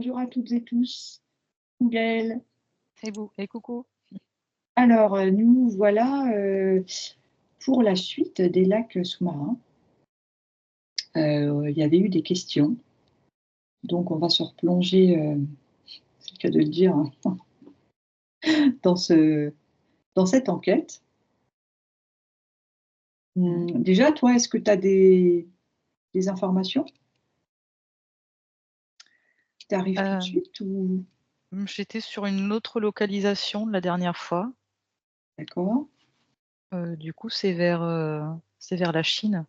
Bonjour à toutes et tous. Gaëlle. Et vous et coucou. Alors, nous voilà, pour la suite des lacs sous-marins. Il y avait eu des questions, donc on va se replonger, c'est le cas de le dire, hein, dans ce dans cette enquête. Mmh. Déjà, toi, est-ce que tu as des informations qui t'arrivent tout de Hem, suite ou J'étais sur une autre localisation la dernière fois. d'accord. Du coup, c'est vers la Chine,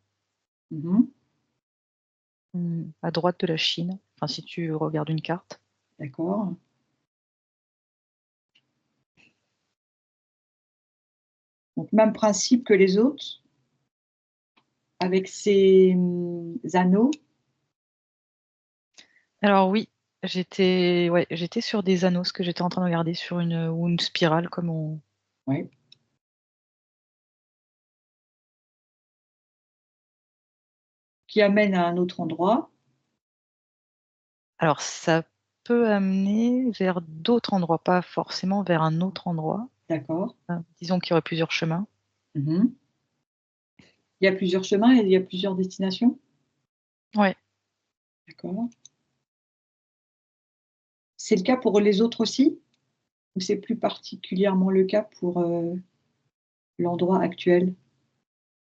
Mmh. à droite de la Chine, enfin si tu regardes une carte. D'accord. Donc même principe que les autres, avec ces, anneaux? Alors oui, j'étais sur des anneaux, ce que j'étais en train de regarder sur une spirale comme on Ouais, qui amènent à un autre endroit. alors ça peut amener vers d'autres endroits, pas forcément vers un autre endroit. D'accord. Disons qu'il y aurait plusieurs chemins. Mmh. Il y a plusieurs chemins et il y a plusieurs destinations? Ouais. D'accord. C'est le cas pour les autres aussi? Ou c'est plus particulièrement le cas pour, l'endroit actuel?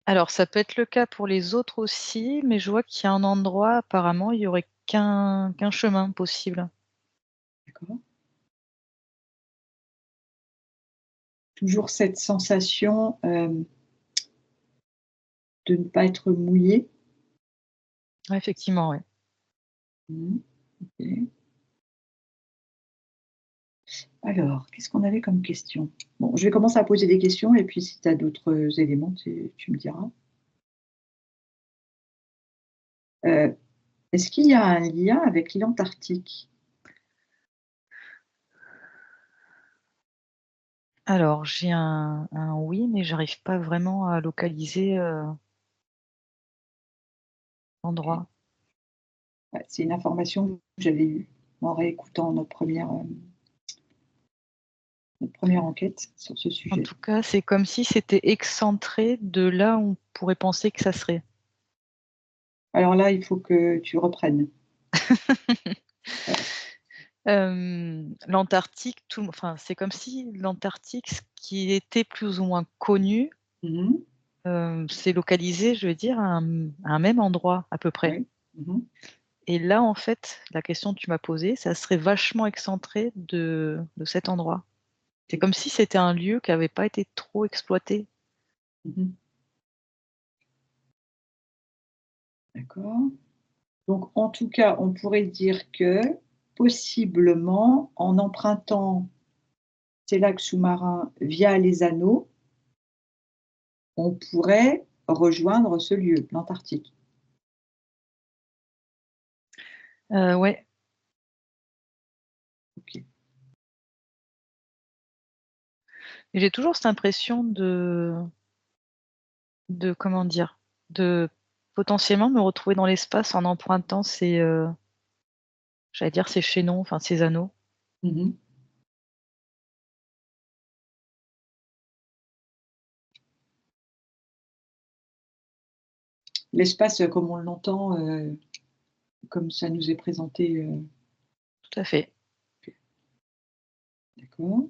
Alors ça peut être le cas pour les autres aussi, mais je vois qu'il y a un endroit apparemment, il y aurait qu'un chemin possible. D'accord. Toujours cette sensation, de ne pas être mouillé? Ouais, effectivement, ouais. Mmh. OK. Alors, qu'est-ce qu'on avait comme question? Bon, je vais commencer à poser des questions et puis si tu as d'autres éléments, tu me diras. Heu, Est-ce qu'il y a un lien avec l'Antarctique? Alors j'ai un oui, mais j'arrive pas vraiment à localiser, OK. l'endroit. Ouais, c'est une information que j'avais eue en réécoutant notre première enquête sur ce En sujet. tout cas, c'est comme si c'était excentré de là où on pourrait penser que ça serait. Alors là, il faut que tu reprennes. Heu, L'Antarctique, enfin, c'est comme si l'Antarctique, ce qui était plus ou moins connu, mmh. c'est localisé, je veux dire, à un même endroit à peu près. Oui. Mmh. Et là, en fait, la question que tu m'as posée, ça serait vachement excentré de cet endroit. C'est comme si c'était un lieu qui avait pas été trop exploité. Mmh. D'accord. Donc en tout cas, on pourrait dire que, possiblement, en empruntant ces lacs sous-marins via les anneaux, on pourrait rejoindre ce lieu, l'Antarctique. Ouais, OK. et j'ai toujours cette impression de comment dire? De potentiellement me retrouver dans l'espace en empruntant j'allais dire ces chaînons, enfin ces anneaux. Mmh. L'espace, comme on l'entend, comme ça nous est présenté, Tout à fait. d'accord.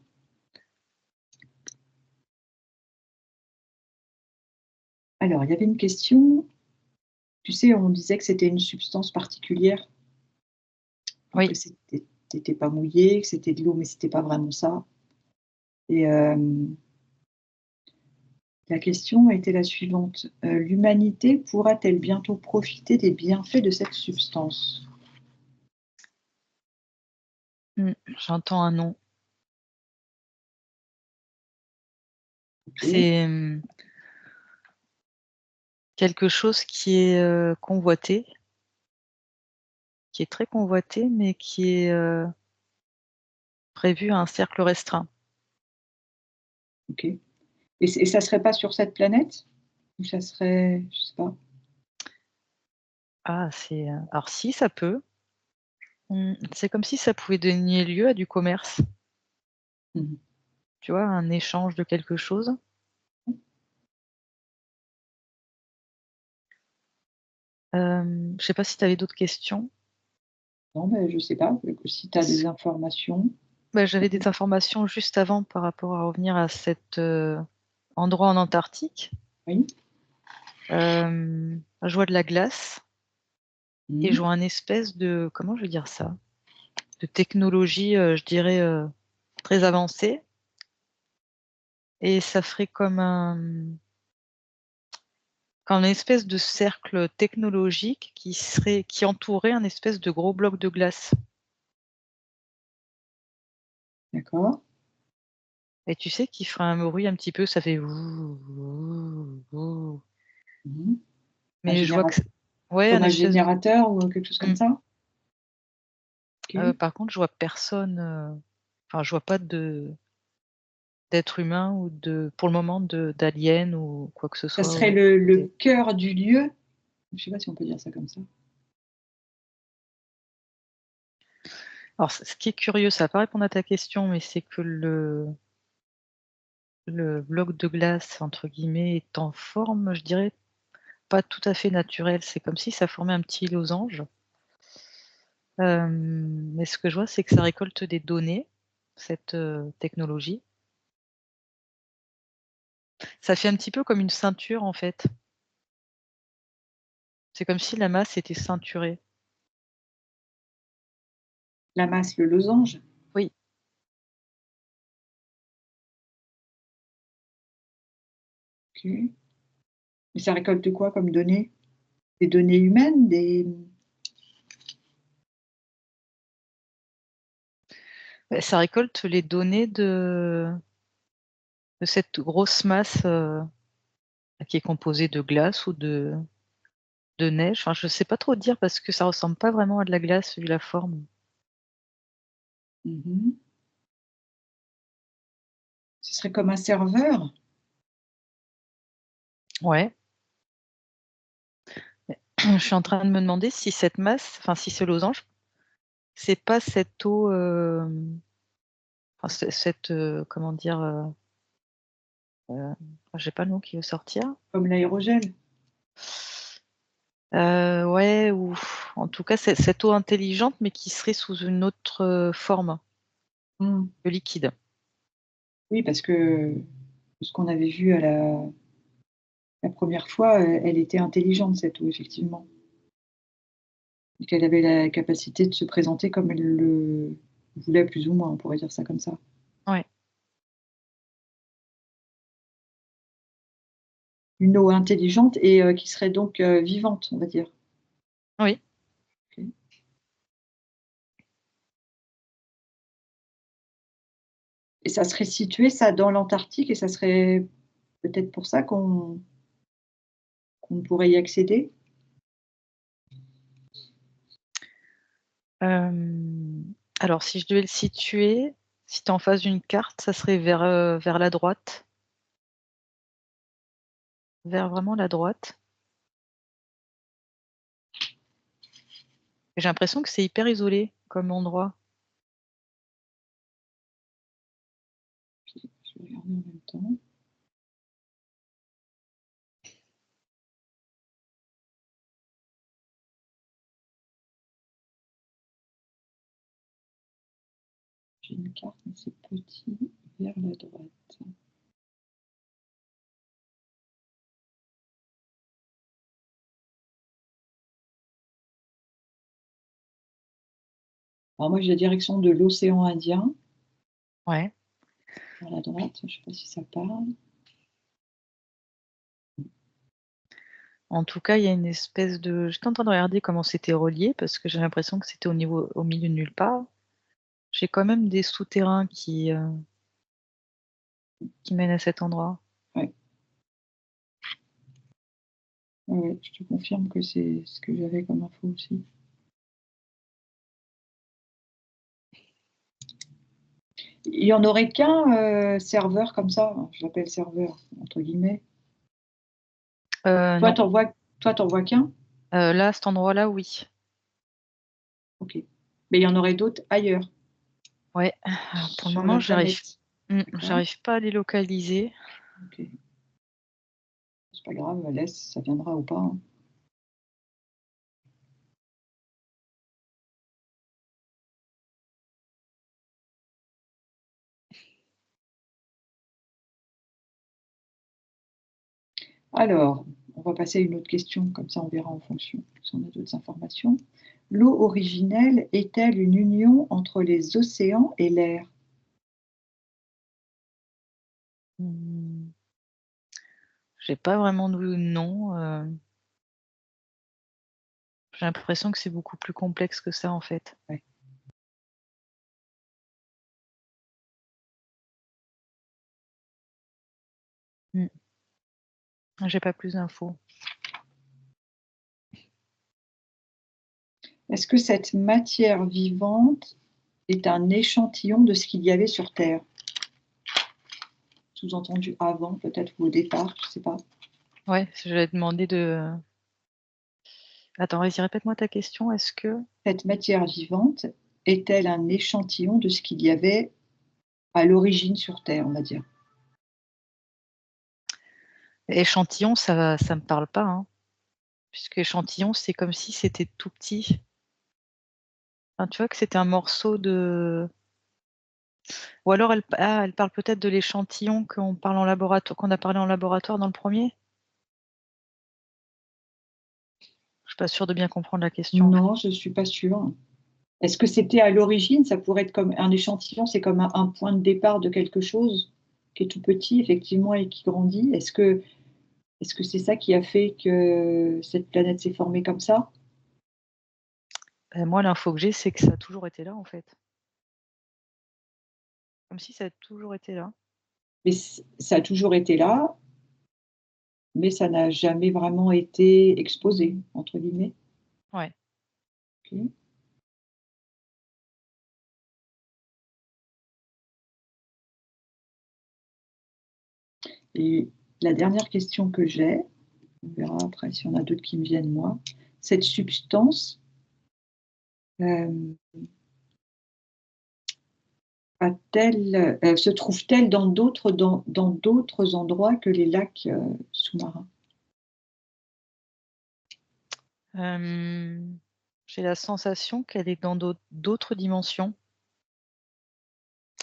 Alors il y avait une question, tu sais, on disait que c'était une substance particulière, enfin que Oui. c'était pas mouillé, que c'était de l'eau, mais c'était pas vraiment ça et la question était la suivante: «L'humanité pourra-t-elle bientôt profiter des bienfaits de cette substance?» J'entends un non. OK. C'est, quelque chose qui est, convoité, qui est très convoité, mais qui est, prévu à un cercle restreint. OK. Et ça serait pas sur cette planète? Ou ça serait je sais pas. Ah, alors si, ça peut. C'est comme si ça pouvait donner lieu à du commerce. Mmh. Tu vois, un échange de quelque chose. Je sais pas si tu avais d'autres questions? Non, mais je sais pas, si tu as des informations. Bah, j'avais des informations juste avant par rapport à revenir à cet, endroit en Antarctique. Oui? Je vois de la glace et je Mmh. vois un espèce de comment je vais dire ça? De technologie, je dirais, très avancée et ça ferait comme un espèce de cercle technologique qui entourait un espèce de gros bloc de glace D'accord. et tu sais, qui ferait un bruit un petit peu, ça fait «vou, vou, vou», Mmh. Un mais je vois généra que c ouais, Comme un un espèce générateur ou quelque chose comme mmh, ça? OK. par contre, je vois personne, enfin, je vois pas d'être humain ou pour le moment d'alien ou quoi que ce Ça soit serait au le côté. cœur du lieu? Je sais pas si on peut dire ça comme ça. Alors ce qui est curieux, ça va pas répondre à ta question, mais c'est que le «bloc de glace» entre guillemets est en forme, je dirais, pas tout à fait naturelle. C'est comme si ça formait un petit losange. Mais ce que je vois, c'est que ça récolte des données, cette, technologie. Ça fait un petit peu comme une ceinture, en fait. C'est comme si la masse était ceinturée. La masse, le losange? Oui, OK. Et ça récolte quoi comme données? Des données humaines? bah, ça récolte les données de cette grosse masse, qui est composée de glace ou de neige. Enfin, je sais pas trop dire parce que ça ressemble pas vraiment à de la glace vu la forme. Mmh. Ce serait comme un serveur? Ouais, je suis en train de me demander si cette masse, enfin si ce losange, c'est pas cette eau, enfin cette, comment dire? Heu, j'ai pas le mot qui veut sortir. Comme l'aérogel? Ouais ou en tout cas cette eau intelligente mais qui serait sous une autre, forme Mmh. que liquide. Oui, parce que ce qu'on avait vu à la 1re fois, elle était intelligente cette eau, effectivement. Et qu'elle avait la capacité de se présenter comme elle le voulait plus ou moins, on pourrait dire ça comme ça. Ouais, Une eau intelligente et qui serait donc vivante, on va dire. oui. OK. Et ça serait situé ça dans l'Antarctique et ça serait peut-être pour ça qu'on pourrait y accéder? Alors si je devais le situer, si tu es en face d'une carte, ça serait vers la droite, vers vraiment la droite. J'ai l'impression que c'est hyper isolé comme endroit. Je vais regarder en même temps. J'ai une carte, mais c'est petit, vers la droite. Alors moi, j'ai la direction de l'océan Indien, Ouais. vers la droite, je ne sais pas si ça parle. En tout cas, il y a une espèce de j'étais en train de regarder comment c'était relié parce que j'ai l'impression que c'était au milieu de nulle part. J'ai quand même des souterrains qui mènent à cet endroit. Ouais, ouais, ouais, je te confirme que c'est ce que j'avais comme info aussi. Il y en aurait qu'un, serveur comme ça, hein, je l'appelle «serveur» entre guillemets. Toi, Non, tu en vois qu'un? là, à cet endroit-là, oui. OK. Mais il y en aurait d'autres ailleurs, Ouais, pour le sur moment, la planète. D'accord? j'arrive pas à les localiser. OK. C'est pas grave, laisse, ça viendra ou pas, hein. Alors, on va passer à une autre question, comme ça on verra en fonction, si on a d'autres informations. L'eau originelle est-elle une union entre les océans et l'air? Mmh, j'ai pas vraiment de nom, j'ai l'impression que c'est beaucoup plus complexe que ça, en fait. Ouais. Mmh. J'ai pas plus d'infos. Est-ce que cette matière vivante est un échantillon de ce qu'il y avait sur Terre? Sous-entendu avant peut-être ou au départ, je sais pas. Ouais, j'allais demander de attends, vas-y, répète-moi ta question. Est-ce que Cette matière vivante est-elle un échantillon de ce qu'il y avait à l'origine sur Terre, on va dire? échantillon, ça me parle pas, hein, puisque échantillon, c'est comme si c'était tout petit. Enfin, tu vois que c'était un morceau de ou alors elle parle peut-être de l'échantillon qu'on a parlé en laboratoire dans le premier. Je suis pas sûre de bien comprendre la question, en fait. Non, je suis pas sûre. Est-ce que c'était à l'origine? Ça pourrait être comme un échantillon, c'est comme un point de départ de quelque chose qui est tout petit effectivement et qui grandit. Est-ce que c'est ça qui a fait que cette planète s'est formée comme ça? Moi, l'info que j'ai, c'est que ça a toujours été là, en fait. Comme si ça a toujours été là. Mais ça a toujours été là, mais ça n'a jamais vraiment été «exposé» entre guillemets. Ouais. OK. Et la dernière question que j'ai, on verra après s'il y en a d'autres qui me viennent moi. Cette substance, hem, se trouve-t-elle dans d'autres endroits que les lacs, sous-marins? Hem, j'ai la sensation qu'elle est dans d'autres dimensions.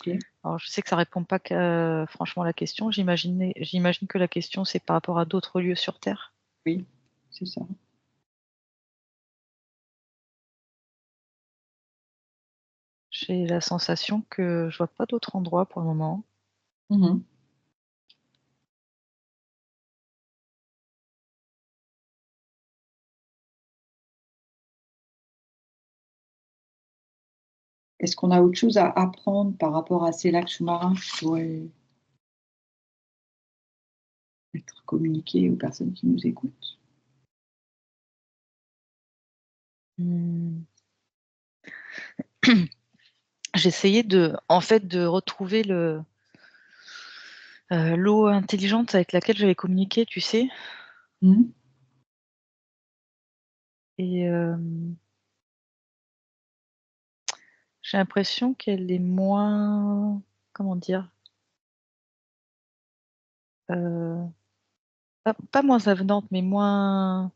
OK, Alors je sais que ça répond pas qu'à franchement à la question. J'imagine que la question, c'est par rapport à d'autres lieux sur Terre. oui, c'est ça. J'ai la sensation que je vois pas d'autres endroits pour le moment. Mmh. Est-ce qu'on a autre chose à apprendre par rapport à ces lacs sous-marins qui pourraient être communiqués aux personnes qui nous écoutent? Mmh. J'essayais en fait, de retrouver l'eau intelligente avec laquelle j'avais communiqué, tu sais? Mmh. Et j'ai l'impression qu'elle est moins comment dire? Heu, pas moins avenante, mais moins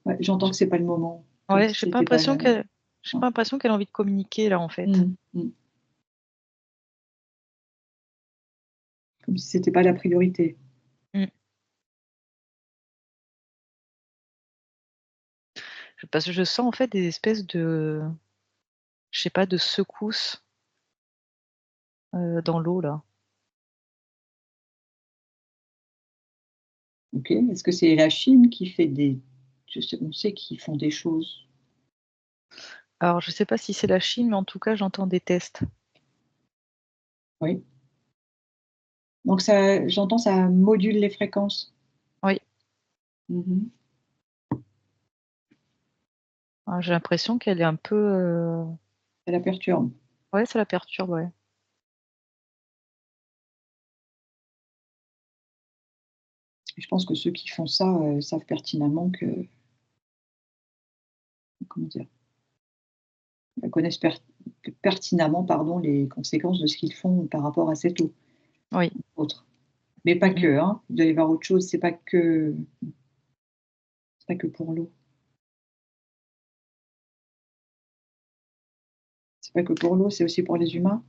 Ouais, j'entends j que c'est pas le moment, comme ouais, si c'était pas la j'ai ouais. pas l'impression qu'elle a envie de communiquer là, en fait. Mmh mh. Comme si c'était pas la priorité. Mmh. Parce que je sens, en fait, des espèces de je sais pas, de secousses, dans l'eau là. OK. Est-ce que c'est la Chine qui fait des on sait qu'ils font des choses. Alors je sais pas si c'est la Chine, mais en tout cas, j'entends des tests. Oui. Donc ça j'entends ça module les fréquences. Oui, Mmh mh. j'ai l'impression qu'elle est un peu, Ça la perturbe. ouais, ça la perturbe, ouais. Et je pense que ceux qui font ça, savent pertinemment que comment dire? Connaissent pertinemment, pardon, les conséquences de ce qu'ils font par rapport à cette eau, Oui. autre. Mais pas Mmh. que, hein. Il doit y avoir autre chose, c'est pas que pour l'eau. C'est pas que pour l'eau, c'est aussi pour les humains?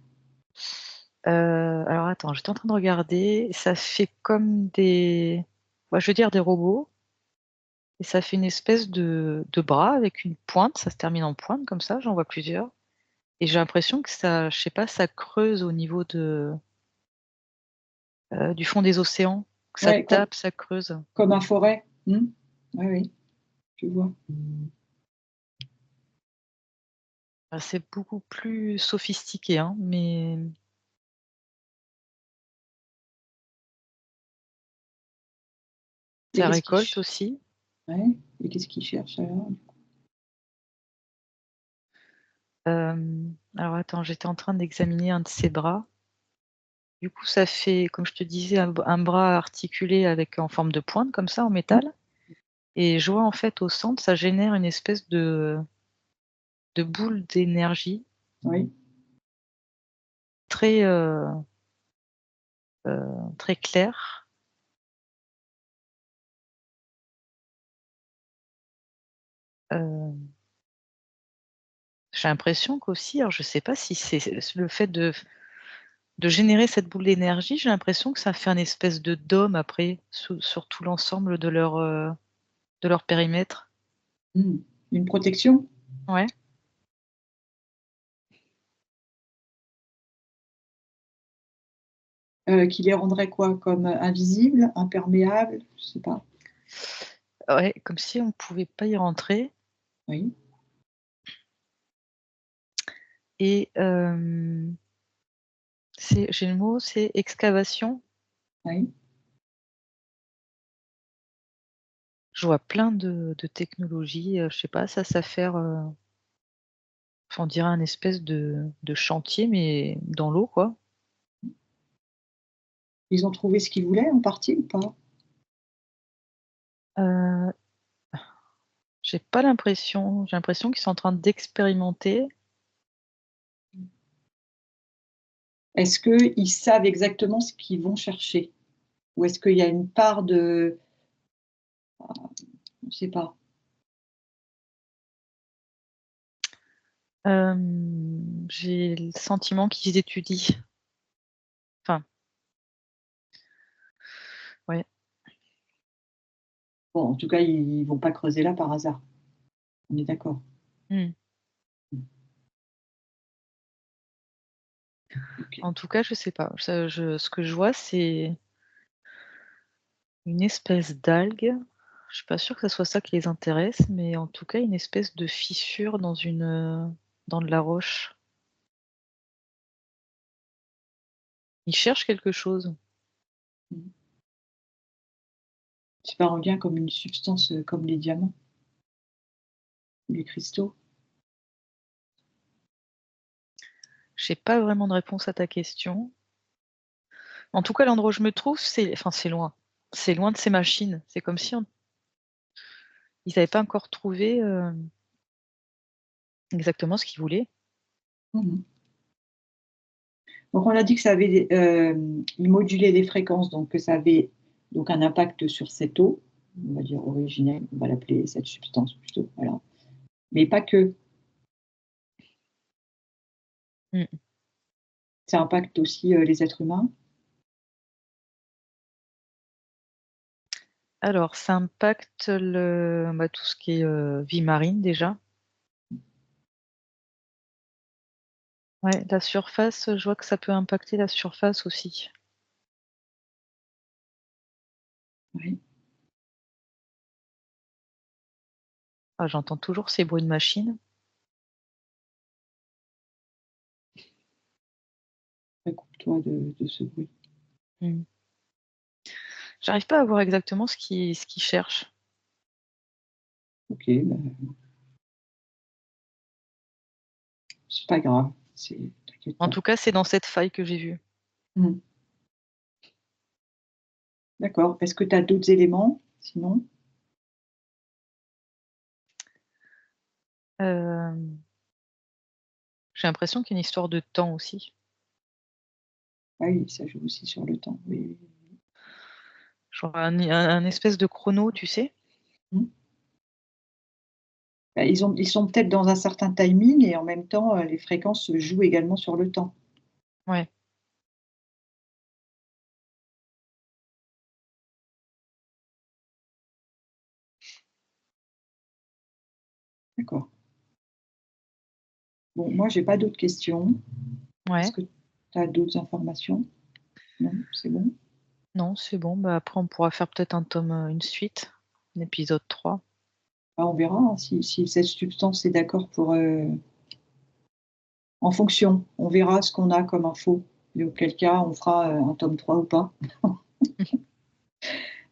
Alors attends, j'étais en train de regarder, ça fait comme des je veux dire des robots et ça fait une espèce de bras avec une pointe, ça se termine en pointe comme ça, j'en vois plusieurs et j'ai l'impression que ça, je sais pas, ça creuse au niveau du fond des océans, que ça Ouais, tape, ça creuse. comme un forêt. Mmh. Oui, oui, je vois. C'est beaucoup plus sophistiqué, hein, mais Et ça qu'est-ce qu'ils récolte aussi. ouais, et qu'est-ce qu'ils cherchent alors? Alors attends, j'étais en train d'examiner un de ses bras. Du coup, ça fait, comme je te disais, un bras articulé avec en forme de pointe comme ça, en Mmh, métal et je vois en fait au centre, ça génère une espèce de boule d'énergie oui. très, très claire. Heu, j'ai l'impression qu'aussi, alors je sais pas si c'est le fait de générer cette boule d'énergie, j'ai l'impression que ça fait un espèce de dôme après sur tout l'ensemble de leur périmètre. Mmh. Une protection? Ouais. Qui les rendrait quoi? Comme, invisibles, imperméables? Je sais pas. Ouais, comme si on pouvait pas y rentrer Oui, et j'ai le mot, c'est excavation. oui. Je vois plein de technologies, je sais pas, ça faire, enfin, on dirait un espèce de chantier, mais dans l'eau, quoi. Ils ont trouvé ce qu'ils voulaient en partie ou pas? Heu, j'ai pas l'impression, j'ai l'impression qu'ils sont en train d'expérimenter. Est-ce qu'ils savent exactement ce qu'ils vont chercher? Ou est-ce qu'il y a une part de je sais pas. J'ai le sentiment qu'ils étudient. Enfin, ouais. Bon, en tout cas, ils vont pas creuser là par hasard. On est d'accord? Mmh. Mmh. OK. En tout cas, je sais pas. Ça, ce que je vois, c'est une espèce d'algue. Je suis pas sûre que ça soit ça qui les intéresse, mais en tout cas, une espèce de fissure dans de la roche. Ils cherchent quelque chose. Mmh. C'est pas en lien comme une substance, comme les diamants ou les cristaux? J'ai pas vraiment de réponse à ta question. En tout cas, l'endroit où je me trouve, c'est loin. C'est loin de ces machines. C'est comme si ils avaient pas encore trouvé, exactement ce qu'ils voulaient. Mmh mh. Donc on a dit que ça avait des il modulait les fréquences, donc que ça avait donc un impact sur cette eau, on va dire originelle, on va l'appeler cette substance plutôt, voilà. Mais pas que, Mmh. ça impacte aussi, les êtres humains. Alors ça impacte tout ce qui est, vie marine déjà. Ouais, la surface, je vois que ça peut impacter la surface aussi. Oui, Ah, j'entends toujours ces bruits de machines. recoupe-toi de ce bruit. Mmh. J'arrive pas à voir exactement ce qu'ils cherchent. OK, bah, c'est pas grave, t'inquiète En pas. tout cas, c'est dans cette faille que j'ai vu. Mmh. D'accord. Est-ce que tu as d'autres éléments sinon? Hem, J'ai l'impression qu'il y a une histoire de temps aussi. Ah oui, ça joue aussi sur le temps. Oui, oui, oui. Genre un espèce de chrono, tu sais? Mmh. Bah, ils sont peut-être dans un certain timing et en même temps, les fréquences jouent également sur le temps. Ouais. D'accord. Bon, moi, j'ai pas d'autres questions. Est-ce Ouais. que tu as d'autres informations? Non, c'est bon? Non, c'est bon, bah, après on pourra faire peut-être une suite, un épisode 3. Bah, on verra, hein, si cette substance est d'accord pour, en fonction, on verra ce qu'on a comme info et auquel cas on fera, un tome 3 ou pas.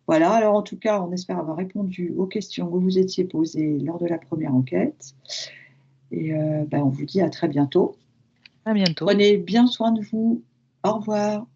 Voilà, alors en tout cas, on espère avoir répondu aux questions que vous vous étiez posées lors de la première enquête et bah, on vous dit à très bientôt. À bientôt. Prenez bien soin de vous. Au revoir.